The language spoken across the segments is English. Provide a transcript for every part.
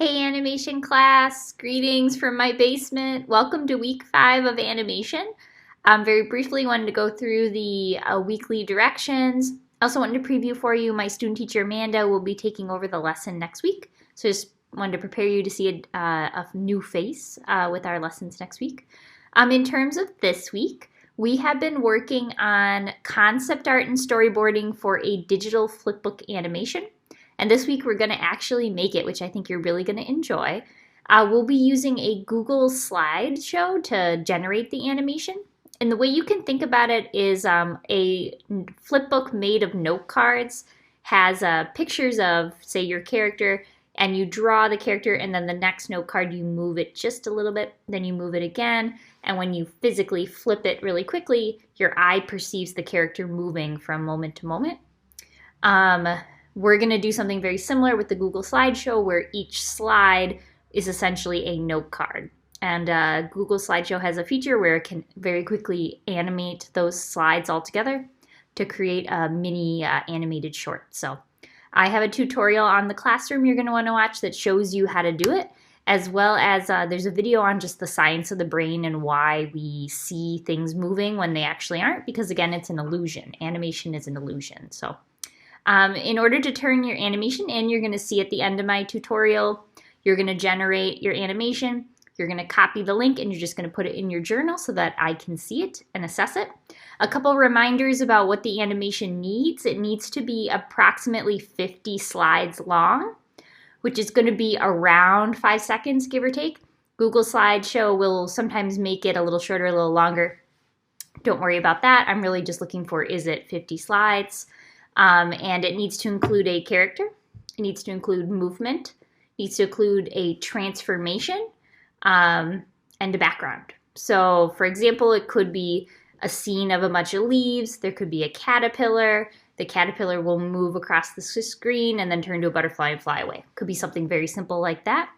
Hey animation class, greetings from my basement. Welcome to week 5 of animation. Very briefly wanted to go through the weekly directions. I also wanted to preview for you my student teacher Amanda will be taking over the lesson next week. So just wanted to prepare you to see a new face with our lessons next week. In terms of this week, we have been working on concept art and storyboarding for a digital flipbook animation. And this week we're going to actually make it, which I think you're really going to enjoy. We'll be using a Google slideshow to generate the animation. And the way you can think about it is a flipbook made of note cards has pictures of, say, your character, and you draw the character, and then the next note card you move it just a little bit, then you move it again, and when you physically flip it really quickly, your eye perceives the character moving from moment to moment. We're going to do something very similar with the Google slideshow where each slide is essentially a note card. And Google slideshow has a feature where it can very quickly animate those slides all together to create a mini animated short. So I have a tutorial on the Classroom you're going to want to watch that shows you how to do it, as well as there's a video on just the science of the brain and why we see things moving when they actually aren't, because again, it's an illusion. Animation is an illusion. So in order to turn your animation in, you're going to see at the end of my tutorial, you're going to generate your animation, you're going to copy the link, and you're just going to put it in your journal so that I can see it and assess it. A couple reminders about what the animation needs. It needs to be approximately 50 slides long, which is going to be around 5 seconds, give or take. Google Slideshow will sometimes make it a little shorter, a little longer. Don't worry about that. I'm really just looking for, is it 50 slides? And it needs to include a character, it needs to include movement, it needs to include a transformation, and a background. So for example, it could be a scene of a bunch of leaves, there could be a caterpillar, the caterpillar will move across the screen and then turn to a butterfly and fly away. Could be something very simple like that.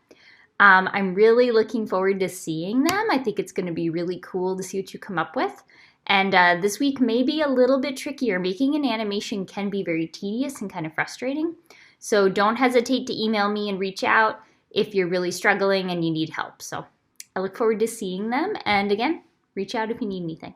I'm really looking forward to seeing them. I think it's going to be really cool to see what you come up with. And this week may be a little bit trickier. Making an animation can be very tedious and kind of frustrating. So don't hesitate to email me and reach out if you're really struggling and you need help. So I look forward to seeing them. And again, reach out if you need anything.